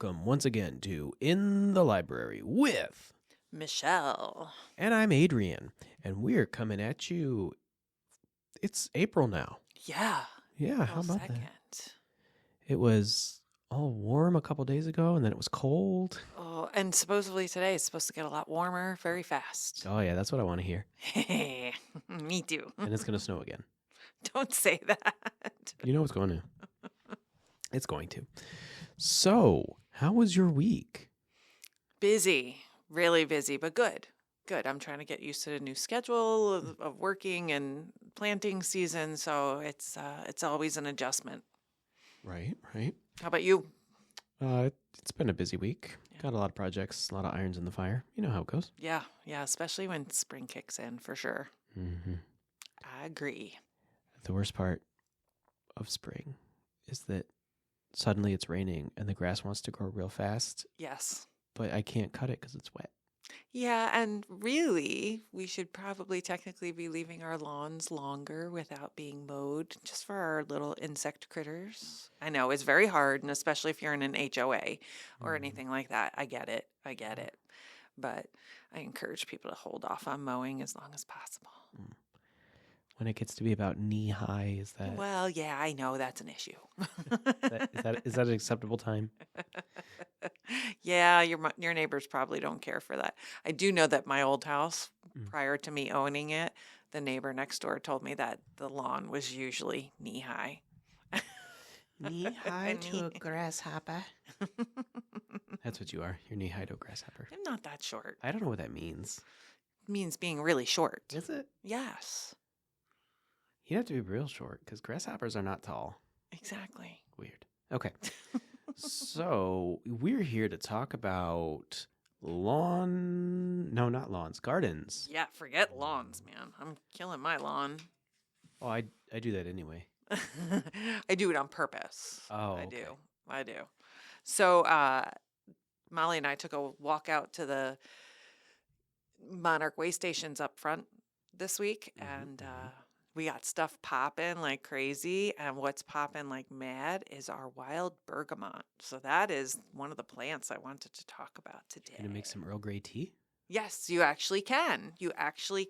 welcome once again to In the Library with Michelle. and I'm Adrian, and we're coming at you. It's April now. Yeah. Yeah, how about second. that? It was all warm a couple days ago, and then it was cold. Oh, and supposedly today it's supposed to get a lot warmer very fast. Oh yeah, that's what I want to hear. Me too. And it's going to snow again. Don't say that. You know it's going to. It's going to. So, how was your week? Busy. Really busy, but good. Good. I'm trying to get used to the new schedule of working and planting season, so it's always an adjustment. Right. How about you? It's been a busy week. Yeah. Got a lot of projects, a lot of irons in the fire. You know how it goes. Yeah, especially when spring kicks in, for sure. Mm-hmm. I agree. The worst part of spring is that suddenly it's raining and the grass wants to grow real fast, Yes. but I can't cut it because it's wet. Yeah, and really, we should probably technically be leaving our lawns longer without being mowed, just for our little insect critters. I know it's very hard, and especially if you're in an HOA or anything like that. I get it. But I encourage people to hold off on mowing as long as possible. When it gets to be about knee high, is that Well, yeah, I know that's an issue. is that an acceptable time? Yeah, your neighbors probably don't care for that. I do know that my old house, prior to me owning it, the neighbor next door told me that the lawn was usually knee high. Knee high to a grasshopper. That's what you are. You're knee high to a grasshopper. I'm not that short. I don't know what that means. It means being really short. Is it? Yes, You have to be real short because grasshoppers are not tall. exactly. Weird. Okay. So we're here to talk about gardens. Yeah, forget lawns, man. I'm killing my lawn. Oh, I do that anyway. I do it on purpose. Oh, I do. So Molly and I took a walk out to the Monarch way stations up front this week, and we got stuff popping like crazy. And what's popping like mad is our wild bergamot. So that is one of the plants I wanted to talk about today. Gonna make some Earl Grey tea? Yes, you actually can. Actually,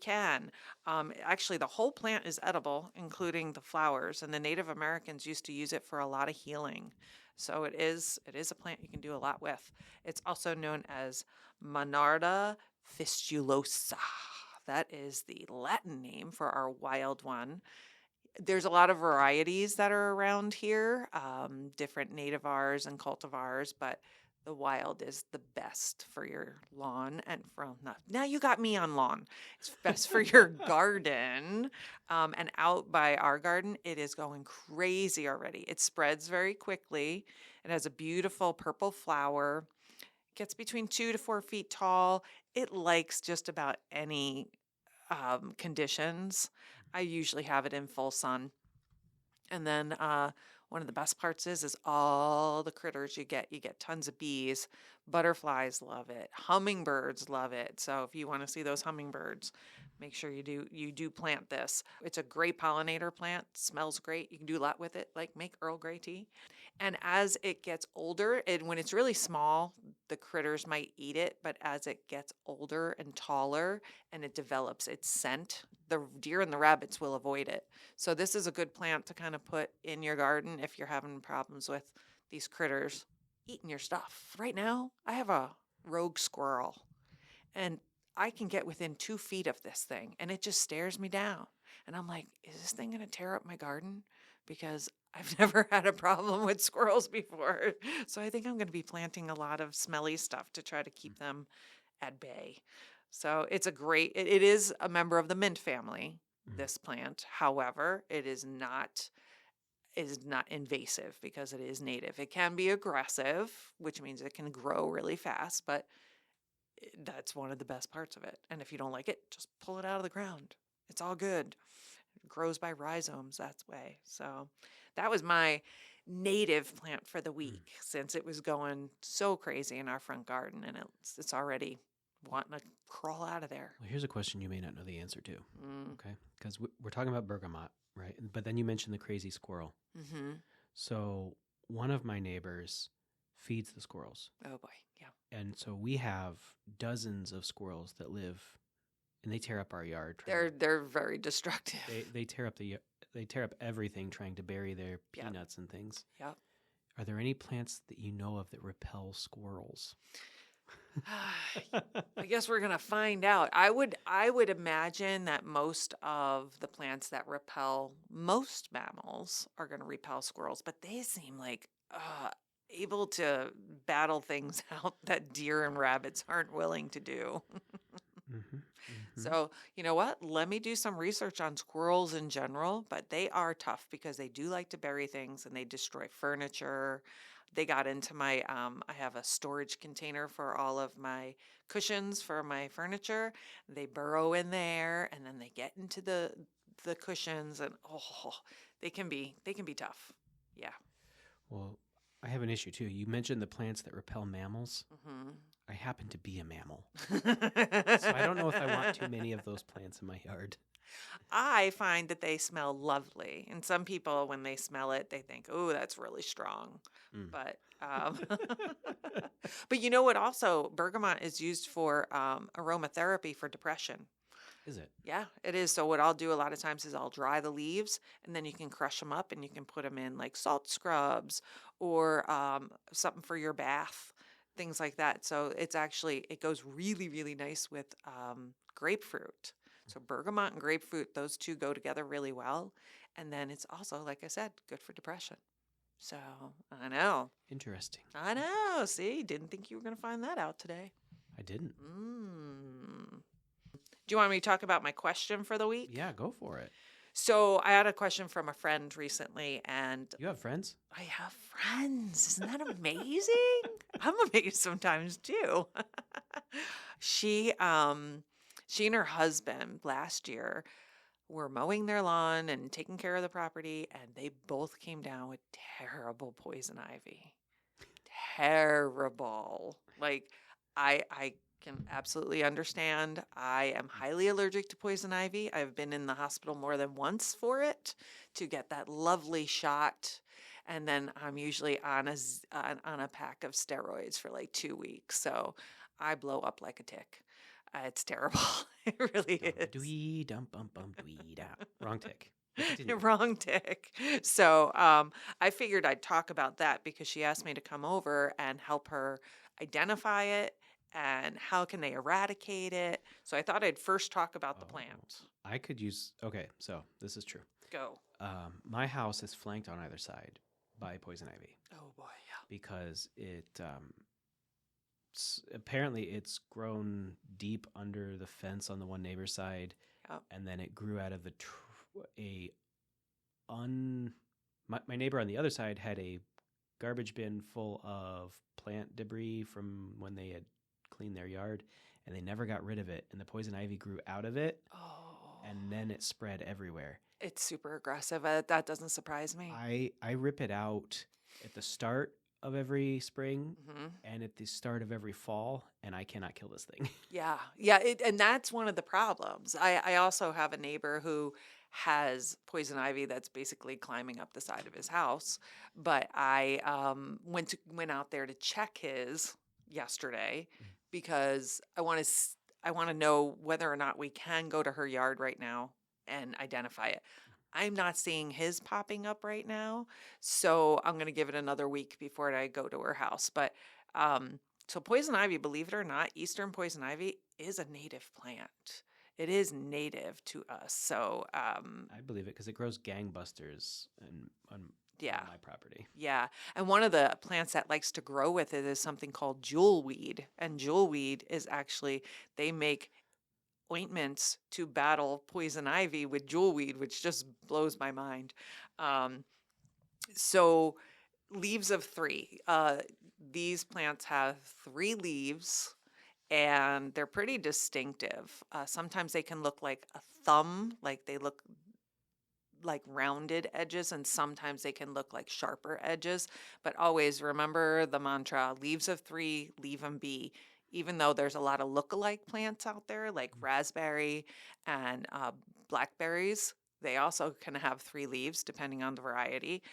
the whole plant is edible, including the flowers, and the Native Americans used to use it for a lot of healing. So it is a plant you can do a lot with. It's also known as Monarda fistulosa. That is the Latin name for our wild one. There's a lot of varieties that are around here, different nativars and cultivars, but the wild is the best for your lawn and now you got me on lawn. It's best for your garden. And out by our garden, it is going crazy already. It spreads very quickly. It has a beautiful purple flower. It gets between 2 to 4 feet tall. It likes just about any conditions. I usually have it in full sun. And then one of the best parts is all the critters you get. You get tons of bees. Butterflies love it. Hummingbirds love it. So if you want to see those hummingbirds, make sure you do plant this. It's a great pollinator plant. Smells great. You can do a lot with it, like make Earl Grey tea. And as it gets older, when it's really small, the critters might eat it. But as it gets older and taller and it develops its scent, the deer and the rabbits will avoid it. So this is a good plant to kind of put in your garden if you're having problems with these critters eating your stuff. Right now, I have a rogue squirrel, and I can get within 2 feet of this thing, and it just stares me down. And I'm like, is this thing going to tear up my garden? Because I've never had a problem with squirrels before. So I think I'm going to be planting a lot of smelly stuff to try to keep them at bay. So it's it is a member of the mint family, this plant. However, it is not invasive because it is native. It can be aggressive, which means it can grow really fast, but that's one of the best parts of it. And if you don't like it, just pull it out of the ground. It's all good. It grows by rhizomes that way. So that was my native plant for the week, since it was going so crazy in our front garden, and it's already wanting to crawl out of there. Well, here's a question you may not know the answer to. Okay, because we're talking about bergamot, right? But then you mentioned the crazy squirrel. Mm-hmm. So one of my neighbors feeds the squirrels. Oh boy, yeah. And so we have dozens of squirrels that live, and they tear up our yard. They're very destructive. They tear up everything trying to bury their peanuts and things. Yep. Are there any plants that you know of that repel squirrels? I guess we're gonna find out. I would imagine that most of the plants that repel most mammals are gonna repel squirrels, but they seem like able to battle things out that deer and rabbits aren't willing to do. So, you know what? Let me do some research on squirrels in general, but they are tough because they do like to bury things and they destroy furniture. They got into my, I have a storage container for all of my cushions for my furniture. They burrow in there and then they get into the cushions and they can be tough. Yeah. Well, I have an issue too. You mentioned the plants that repel mammals. Mm-hmm. I happen to be a mammal. So I don't know if I want too many of those plants in my yard. I find that they smell lovely. And some people, when they smell it, they think, oh, that's really strong. But but you know what? Also, bergamot is used for aromatherapy for depression. Is it? Yeah, it is. So what I'll do a lot of times is I'll dry the leaves and then you can crush them up and you can put them in like salt scrubs or something for your bath, things like that. So it goes really, really nice with grapefruit. So bergamot and grapefruit, those two go together really well. And then it's also, like I said, good for depression. So I know. Interesting. I know. See, didn't think you were going to find that out today. I didn't. Do you want me to talk about my question for the week? Yeah, go for it. So I had a question from a friend recently, and You have friends? I have friends. Isn't that amazing? I'm amazed sometimes too. She and her husband last year were mowing their lawn and taking care of the property, and they both came down with terrible poison ivy. Terrible. Like I can absolutely understand. I am highly allergic to poison ivy. I've been in the hospital more than once for it to get that lovely shot. And then I'm usually on a pack of steroids for like 2 weeks. So I blow up like a tick. It's terrible. It really is. Dwee dum bum bum dwee da. Wrong tick. Wrong tick. So I figured I'd talk about that because she asked me to come over and help her identify it and how can they eradicate it. So I thought I'd first talk about the plant. I could use, okay, so this is true. Go. My house is flanked on either side by poison ivy. Oh boy, yeah. Because apparently it's grown deep under the fence on the one neighbor's side. Yep. And then it grew out of my neighbor on the other side had a garbage bin full of plant debris from when they had cleaned their yard, and they never got rid of it, and the poison ivy grew out of it. And then it spread everywhere. It's super aggressive. That doesn't surprise me. I rip it out at the start of every spring and at the start of every fall, and I cannot kill this thing. Yeah. And that's one of the problems. I also have a neighbor who has poison ivy that's basically climbing up the side of his house. But I went out there to check his yesterday because I want to know whether or not we can go to her yard right now and identify it. I'm not seeing his popping up right now, so I'm going to give it another week before I go to her house. But so poison ivy, believe it or not, eastern poison ivy is a native plant. It is native to us. So I believe it because it grows gangbusters on my property. Yeah. And one of the plants that likes to grow with it is something called jewelweed. And jewelweed is actually, they make ointments to battle poison ivy with jewelweed, which just blows my mind. So leaves of 3. These plants have 3 leaves and they're pretty distinctive. Sometimes they can look like a thumb, like they look like rounded edges, and sometimes they can look like sharper edges. But always remember the mantra, leaves of 3, leave them be. Even though there's a lot of look-alike plants out there, like raspberry and blackberries, they also can have 3 leaves depending on the variety.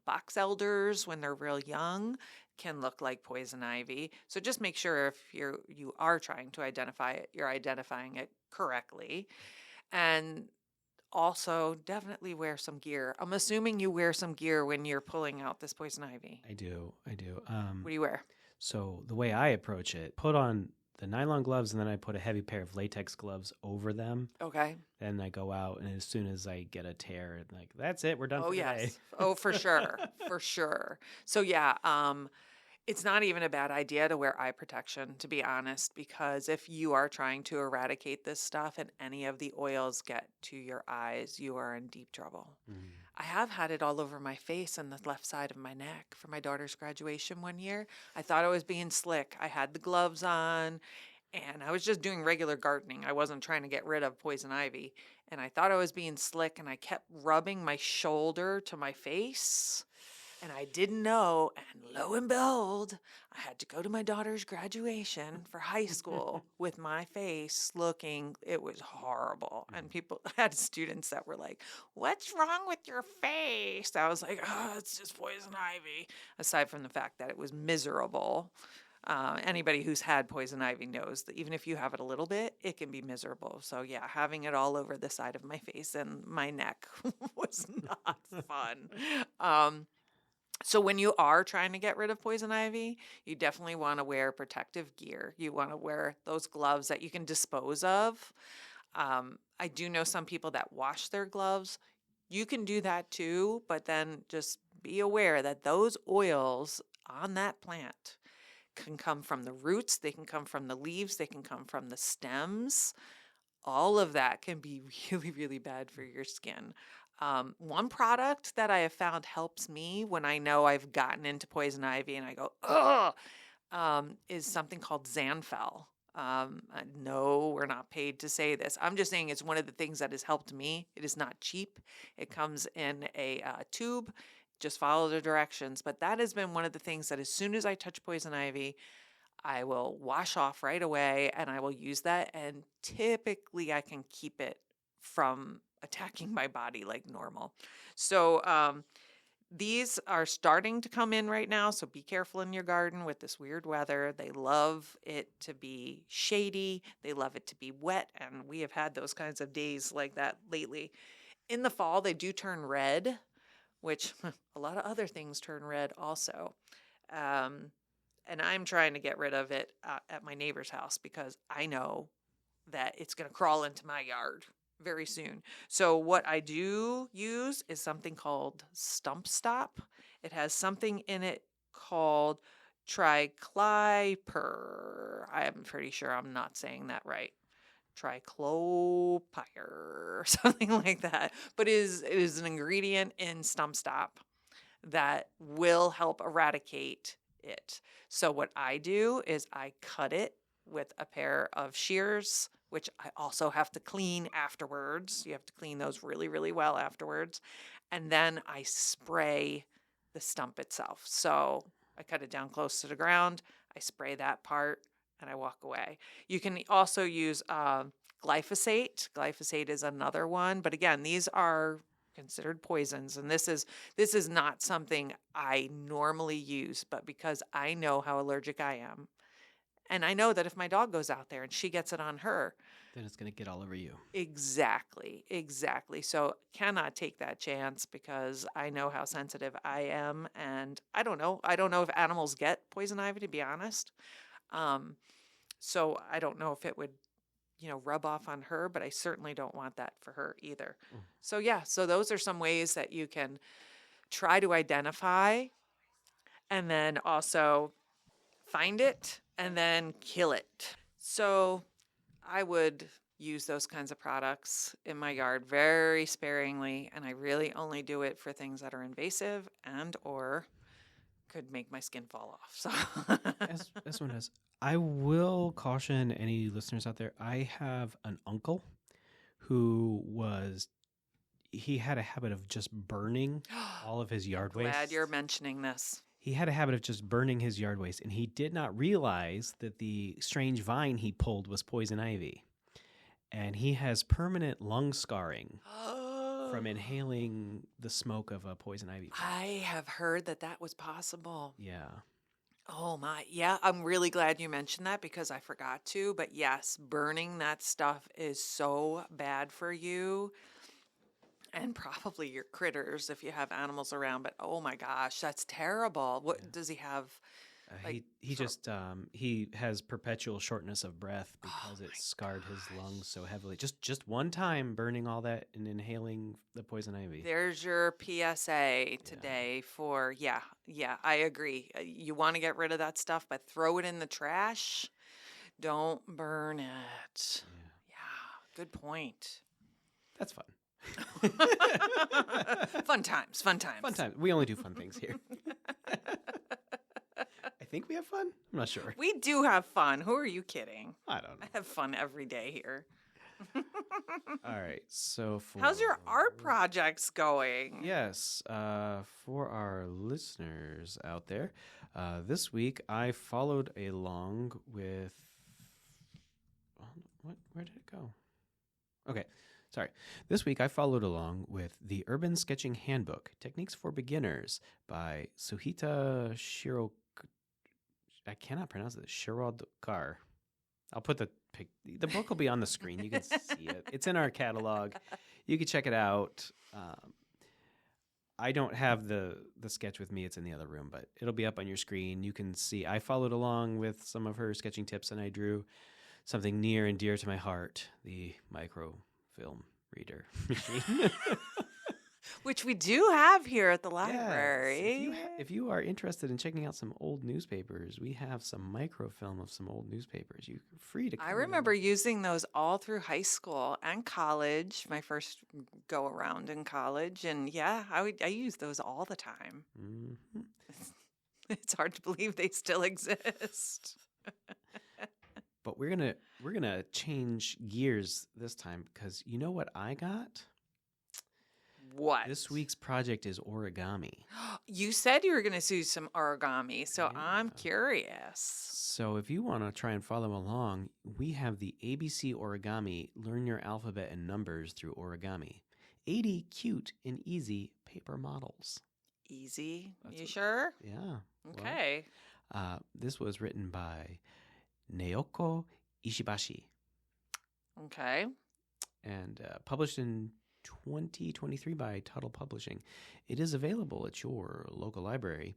Box elders, when they're real young, can look like poison ivy. So just make sure if you are trying to identify it, you're identifying it correctly. And also definitely wear some gear. I'm assuming you wear some gear when you're pulling out this poison ivy. I do. What do you wear? So the way I approach it, put on the nylon gloves and then I put a heavy pair of latex gloves over them. Okay. Then I go out and as soon as I get a tear, like, that's it, we're done Oh, for yes. today. Oh, for sure. For sure. So yeah, it's not even a bad idea to wear eye protection, to be honest, because if you are trying to eradicate this stuff and any of the oils get to your eyes, you are in deep trouble. Mm. I have had it all over my face and the left side of my neck for my daughter's graduation one year. I thought I was being slick. I had the gloves on and I was just doing regular gardening. I wasn't trying to get rid of poison ivy. And I thought I was being slick and I kept rubbing my shoulder to my face. And I didn't know, and lo and behold, I had to go to my daughter's graduation for high school with my face looking, it was horrible. And people I had students that were like, "What's wrong with your face?" I was like, "Oh, it's just poison ivy." Aside from the fact that it was miserable. Anybody who's had poison ivy knows that even if you have it a little bit, it can be miserable. So yeah, having it all over the side of my face and my neck was not fun. So when you are trying to get rid of poison ivy, you definitely want to wear protective gear. You want to wear those gloves that you can dispose of. I do know some people that wash their gloves. You can do that too, but then just be aware that those oils on that plant can come from the roots, they can come from the leaves, they can come from the stems. All of that can be really, really bad for your skin. One product that I have found helps me when I know I've gotten into poison ivy and I go, ugh, is something called Zanfel. No, we're not paid to say this. I'm just saying it's one of the things that has helped me. It is not cheap. It comes in a tube. Just follow the directions. But that has been one of the things that as soon as I touch poison ivy, I will wash off right away and I will use that. And typically I can keep it from attacking my body like normal. So these are starting to come in right now. So be careful in your garden with this weird weather. They love it to be shady. They love it to be wet. And we have had those kinds of days like that lately. In the fall, they do turn red, which a lot of other things turn red also. And I'm trying to get rid of it at my neighbor's house because I know that it's going to crawl into my yard very soon. So what I do use is something called Stump Stop. It has something in it called triclopyr. I'm pretty sure I'm not saying that right. Triclopyr, something like that. But it is an ingredient in Stump Stop that will help eradicate it. So what I do is I cut it with a pair of shears, which I also have to clean afterwards. You have to clean those really, really well afterwards. And then I spray the stump itself. So I cut it down close to the ground. I spray that part and I walk away. You can also use glyphosate. Glyphosate is another one. But again, these are considered poisons. And this is not something I normally use, but because I know how allergic I am. And I know that if my dog goes out there and she gets it on her, Then it's going to get all over you. Exactly. So cannot take that chance because I know how sensitive I am. And I don't know if animals get poison ivy, to be honest. So I don't know if it would, rub off on her, but I certainly don't want that for her either. So yeah, so those are some ways that you can try to identify and then also find it and then kill it. So I would use those kinds of products in my yard very sparingly, and I really only do it for things that are invasive and or could make my skin fall off. So As one does. I will caution any listeners out there. I have an uncle who he had a habit of just burning all of his yard waste. Glad you're mentioning this. He had a habit of just burning his yard waste, and he did not realize that the strange vine he pulled was poison ivy. And he has permanent lung scarring from inhaling the smoke of a poison ivy plant. I have heard that was possible. Yeah. Oh my, yeah, I'm really glad you mentioned that because I forgot to. But yes, burning that stuff is so bad for you and probably your critters if you have animals around. But oh my gosh, that's terrible. Yeah. What does he have? Like, He sort of, just he has perpetual shortness of breath oh because it my scarred his lungs so gosh. heavily. Just one time burning all that and inhaling the poison ivy. There's your PSA Yeah. today for, yeah, I agree. You want to get rid of that stuff, but throw it in the trash. Don't burn it. Yeah. Yeah, good point. That's fun. Fun times, fun times. Fun time. We only do fun things here. I think we have fun. I'm not sure. We do have fun. Who are you kidding? I don't know. I have fun every day here. All right. So How's your art projects going? Yes. For our listeners out there, this week I followed along with. Where did it go? Okay. Sorry. This week I followed along with the Urban Sketching Handbook: Techniques for Beginners by Suhita Shiro. I cannot pronounce it. Shirodkar. I'll put the book will be on the screen. You can see it. It's in our catalog. You can check it out. I don't have the sketch with me. It's in the other room, but it'll be up on your screen. You can see I followed along with some of her sketching tips, and I drew something near and dear to my heart, the microfilm reader machine. Which we do have here at the Yes. library. If you are interested in checking out some old newspapers, we have some microfilm of some old newspapers. You're free to come I in. remember using those all through high school and college, my first go around in college. And yeah, I use those all the time. Mm-hmm. It's hard to believe they still exist. But we're gonna change gears this time because you know what I got? What? This week's project is origami. You said you were going to do some origami, so I'm Yeah. curious. So if you want to try and follow along, we have the ABC Origami Learn Your Alphabet and Numbers through Origami. 80 cute and easy paper models. Easy. That's You what- sure? Yeah. Okay. This was written by Naoko Ishibashi Okay. and published in 2023 by Tuttle Publishing. It is available at your local library,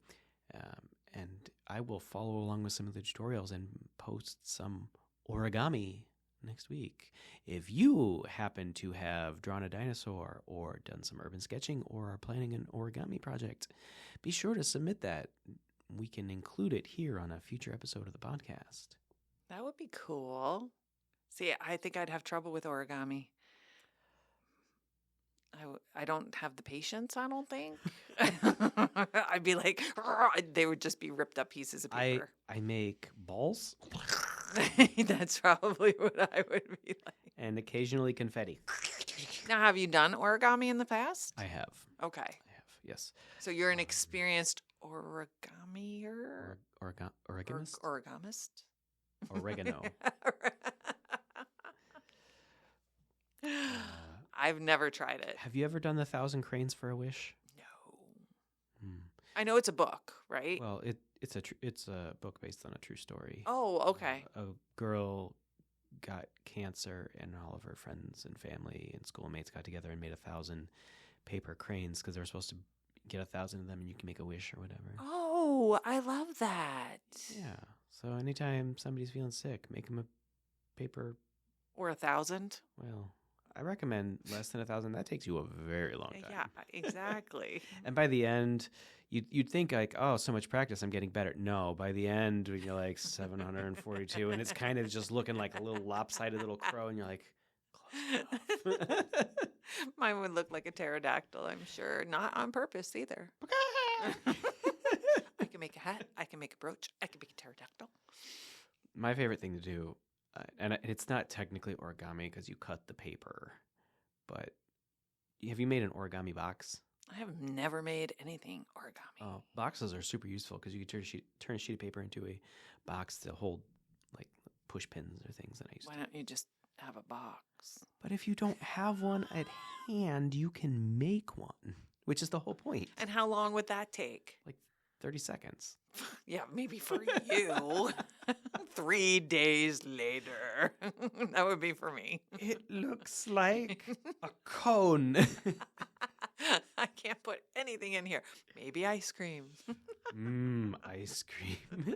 and I will follow along with some of the tutorials and post some origami next week. If you happen to have drawn a dinosaur or done some urban sketching or are planning an origami project, be sure to submit that. We can include it here on a future episode of the podcast. That would be cool. See, I think I'd have trouble with origami. I don't have the patience, I don't think. I'd be like, they would just be ripped up pieces of paper. I make balls That's probably what I would be like. and occasionally confetti. Now, have you done origami in the past? I have. Okay. Yes. So you're an experienced origamier? Origamist? Origamist? Oregano. I've never tried it. Have you ever done the 1,000 Cranes for a Wish? No. Hmm. I know it's a book, right? Well, it's a book based on a true story. Oh, okay. A girl got cancer, and all of her friends and family and schoolmates got together and made 1,000 paper cranes because they were supposed to get 1,000 of them, and you can make a wish or whatever. Oh, I love that. Yeah. So anytime somebody's feeling sick, make them a paper. Or 1,000. Well, I recommend less than 1,000. That takes you a very long time. Yeah, exactly. And by the end, you'd think like, oh, so much practice, I'm getting better. No, by the end, you're like 742, and it's kind of just looking like a little lopsided little crow, and you're like, close enough. Mine would look like a pterodactyl, I'm sure. Not on purpose either. I can make a hat. I can make a brooch. I can make a pterodactyl. My favorite thing to do, and it's not technically origami because you cut the paper, but have you made an origami box? I have never made anything origami. Oh, boxes are super useful because you can turn a sheet of paper into a box to hold like push pins or things that I used Why to. don't you just have a box? But if you don't have one at hand, you can make one, which is the whole point. And how long would that take? Like 30 seconds. Yeah, maybe for you. 3 days later. That would be for me. It looks like a cone. I can't put anything in here. Maybe ice cream. Ice cream.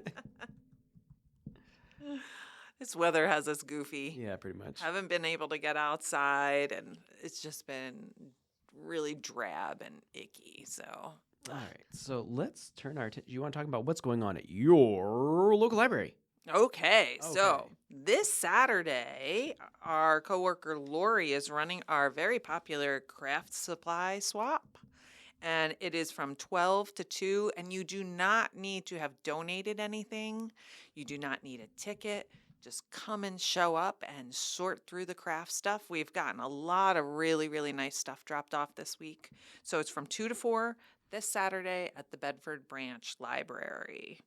This weather has us goofy. Yeah, pretty much. Haven't been able to get outside, and it's just been really drab and icky. So, All right, so let's turn our attention. You want to talk about what's going on at your local library? Okay, so this Saturday, our coworker Lori is running our very popular craft supply swap. And it is from 12 to 2, and you do not need to have donated anything. You do not need a ticket. Just come and show up and sort through the craft stuff. We've gotten a lot of really, really nice stuff dropped off this week. So it's from 2 to 4 this Saturday at the Bedford Branch Library.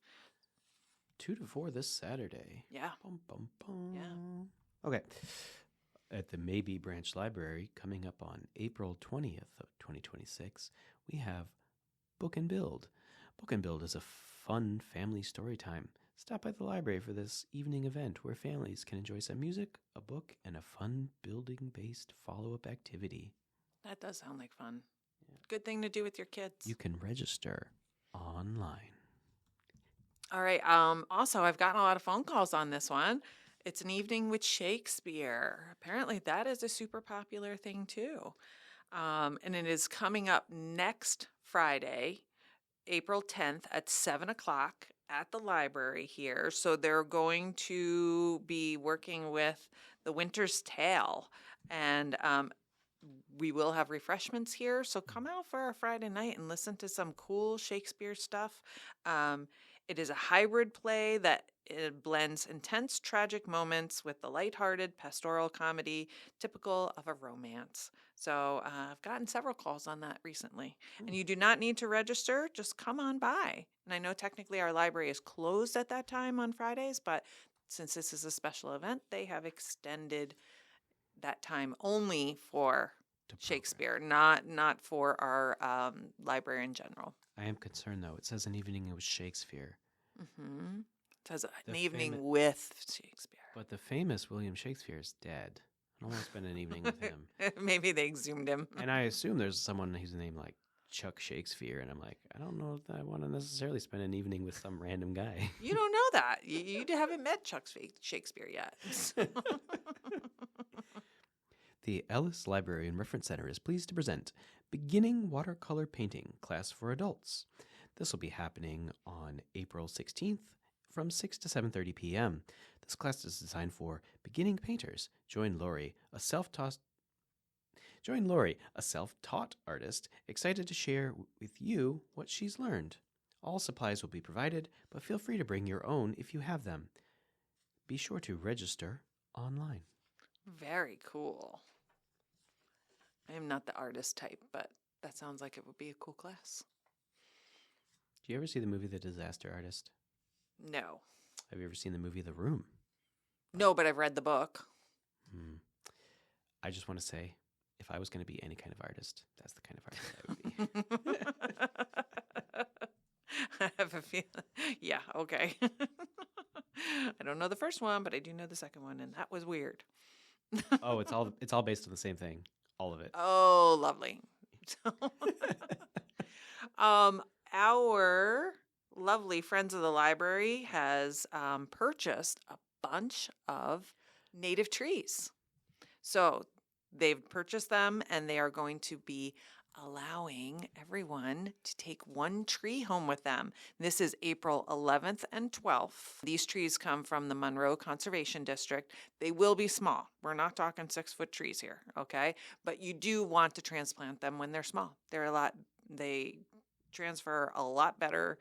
2 to 4 this Saturday. Yeah. Bum, bum, bum. Yeah. Okay. At the Maybe Branch Library, coming up on April 20th of 2026, we have Book and Build. Book and Build is a fun family story time. Stop by the library for this evening event where families can enjoy some music, a book, and a fun building-based follow-up activity. That does sound like fun. Yeah. Good thing to do with your kids. You can register online. All right. Also, I've gotten a lot of phone calls on this one. It's an evening with Shakespeare. Apparently, that is a super popular thing, too. And it is coming up next Friday, April 10th at 7 o'clock at the library here. So they're going to be working with The Winter's Tale. And we will have refreshments here. So come out for a Friday night and listen to some cool Shakespeare stuff. It is a hybrid play that it blends intense tragic moments with the lighthearted pastoral comedy typical of a romance. So I've gotten several calls on that recently. And you do not need to register. Just come on by. And I know technically our library is closed at that time on Fridays, but since this is a special event, they have extended that time only for Shakespeare, not for our library in general. I am concerned, though. It says an evening with Shakespeare. Mm-hmm. It says an evening with Shakespeare. But the famous William Shakespeare is dead. I don't want to spend an evening with him. Maybe they exhumed him. And I assume there's someone whose name like Chuck Shakespeare, and I'm like, I don't know if I want to necessarily spend an evening with some random guy. You don't know that. You haven't met Chuck Shakespeare yet. The Ellis Library and Reference Center is pleased to present Beginning Watercolor Painting Class for Adults. This will be happening on April 16th from 6 to 7:30 p.m. This class is designed for beginning painters. Join Lori, a self-taught artist, excited to share with you what she's learned. All supplies will be provided, but feel free to bring your own if you have them. Be sure to register online. Very cool. I am not the artist type, but that sounds like it would be a cool class. Do you ever see the movie The Disaster Artist? No. Have you ever seen the movie The Room? No, but I've read the book. I just want to say, if I was going to be any kind of artist, that's the kind of artist I would be. I have a feeling. Yeah, okay. I don't know the first one, but I do know the second one, and that was weird. Oh, it's all based on the same thing. All of it. Oh, lovely. Our lovely Friends of the Library has purchased a bunch of native trees. So they've purchased them, and they are going to be allowing everyone to take one tree home with them. This is April 11th and 12th. These trees come from the Monroe Conservation District. They will be small. We're not talking 6-foot trees here, okay? But you do want to transplant them when they're small. They transfer a lot better.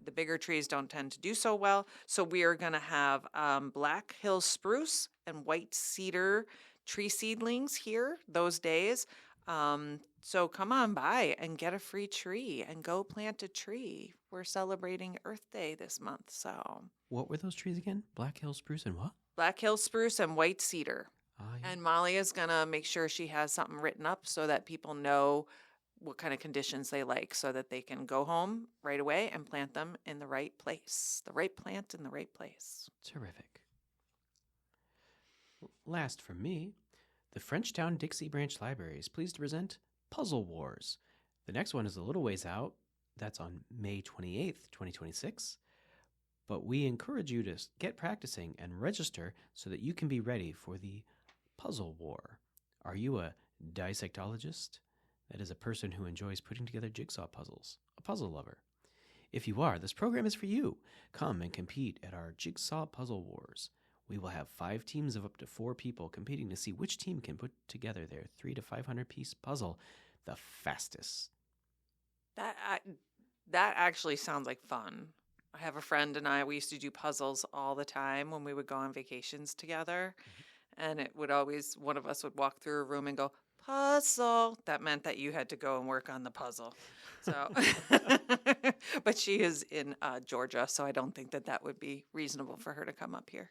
The bigger trees don't tend to do so well. So we are going to have Black Hill spruce and white cedar tree seedlings here those days. So come on by and get a free tree and go plant a tree. We're celebrating Earth Day this month, so. What were those trees again? Black Hill spruce and what? Black Hill spruce and white cedar. Yeah. And Molly is going to make sure she has something written up so that people know what kind of conditions they like so that they can go home right away and plant them in the right place. The right plant in the right place. Terrific. Last from me, the Frenchtown Dixie Branch Library is pleased to present Puzzle Wars. The next one is a little ways out. That's on May 28th, 2026. But we encourage you to get practicing and register so that you can be ready for the Puzzle War. Are you a dissectologist? That is a person who enjoys putting together jigsaw puzzles, a puzzle lover. If you are, this program is for you. Come and compete at our Jigsaw Puzzle Wars. We will have 5 teams of up to 4 people competing to see which team can put together their 300 to 500 piece puzzle the fastest. That actually sounds like fun. I have a friend and we used to do puzzles all the time when we would go on vacations together. And it would always, one of us would walk through a room and go, puzzle. That meant that you had to go and work on the puzzle. So, but she is in Georgia, so I don't think that would be reasonable for her to come up here.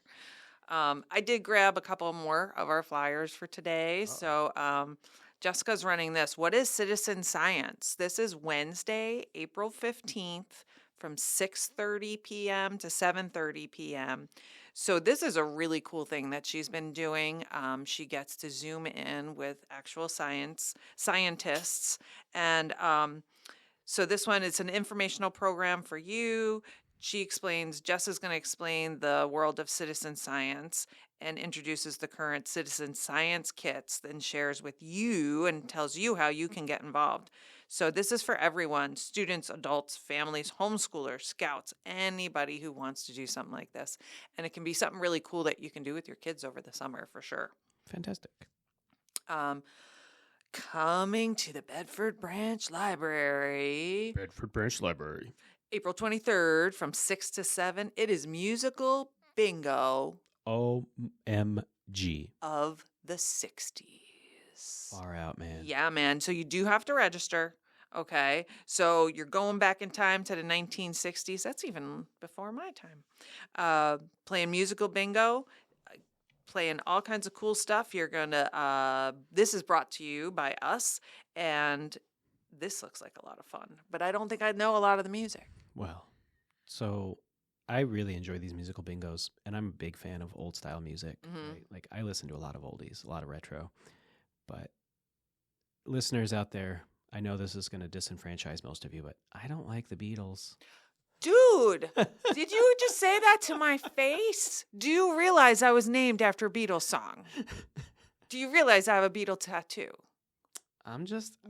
I did grab a couple more of our flyers for today. Uh-oh. So Jessica's running this. What is citizen science? This is Wednesday, April 15th from 6:30 p.m. to 7:30 p.m. So this is a really cool thing that she's been doing. She gets to Zoom in with actual scientists. And so this one, it's an informational program for you. Jess is going to explain the world of citizen science and introduces the current citizen science kits, then shares with you and tells you how you can get involved. So this is for everyone, students, adults, families, homeschoolers, scouts, anybody who wants to do something like this. And it can be something really cool that you can do with your kids over the summer for sure. Fantastic. Coming to the Bedford Branch Library. Bedford Branch Library. April 23rd from 6 to 7. It is musical bingo. OMG. Of the 60s. Far out, man. Yeah, man. So you do have to register. Okay. So you're going back in time to the 1960s. That's even before my time. Playing musical bingo. Playing all kinds of cool stuff. You're going to, this is brought to you by us. And this looks like a lot of fun. But I don't think I know a lot of the music. Well, so I really enjoy these musical bingos, and I'm a big fan of old style music. Mm-hmm. Right? Like I listen to a lot of oldies, a lot of retro. But listeners out there, I know this is going to disenfranchise most of you, but I don't like the Beatles. Dude, did you just say that to my face? Do you realize I was named after a Beatles song? Do you realize I have a Beatle tattoo?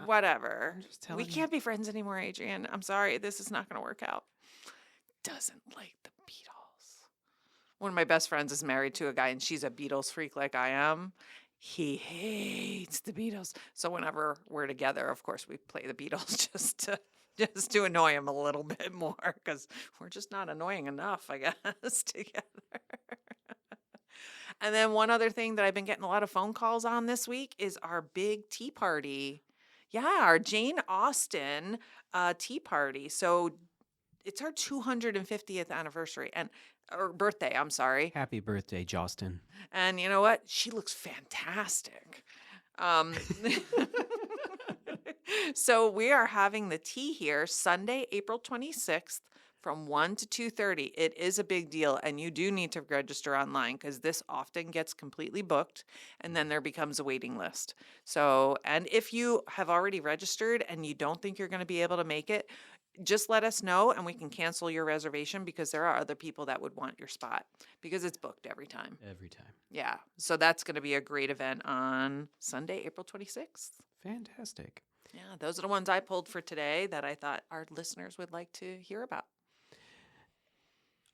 Whatever. I'm just telling we can't be friends anymore, Adrian. I'm sorry. This is not going to work out. Doesn't like the Beatles. One of my best friends is married to a guy, and she's a Beatles freak like I am. He hates the Beatles. So whenever we're together, of course, we play the Beatles just to annoy him a little bit more because we're just not annoying enough, I guess, together. And then one other thing that I've been getting a lot of phone calls on this week is our big tea party. Yeah, our Jane Austen tea party. So it's our 250th anniversary or birthday, I'm sorry. Happy birthday, Jostin. And you know what? She looks fantastic. So we are having the tea here Sunday, April 26th from 1 to 2:30. It is a big deal, and you do need to register online because this often gets completely booked, and then there becomes a waiting list. So, and if you have already registered and you don't think you're going to be able to make it, just let us know and we can cancel your reservation because there are other people that would want your spot because it's booked every time. Every time. Yeah. So that's going to be a great event on Sunday, April 26th. Fantastic. Yeah. Those are the ones I pulled for today that I thought our listeners would like to hear about.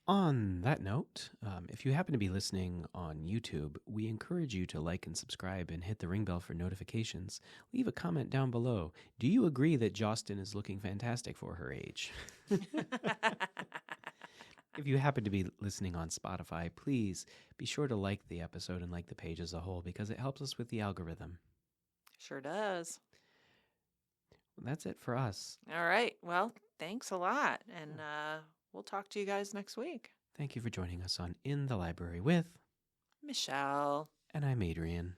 On that note, if you happen to be listening on YouTube, we encourage you to like and subscribe and hit the ring bell for notifications. Leave a comment down below. Do you agree that Jostin is looking fantastic for her age? If you happen to be listening on Spotify, please be sure to like the episode and like the page as a whole because it helps us with the algorithm. Sure does. That's it for us. All right. Well, thanks a lot. And we'll talk to you guys next week. Thank you for joining us on In the Library with Michelle. And I'm Adrian.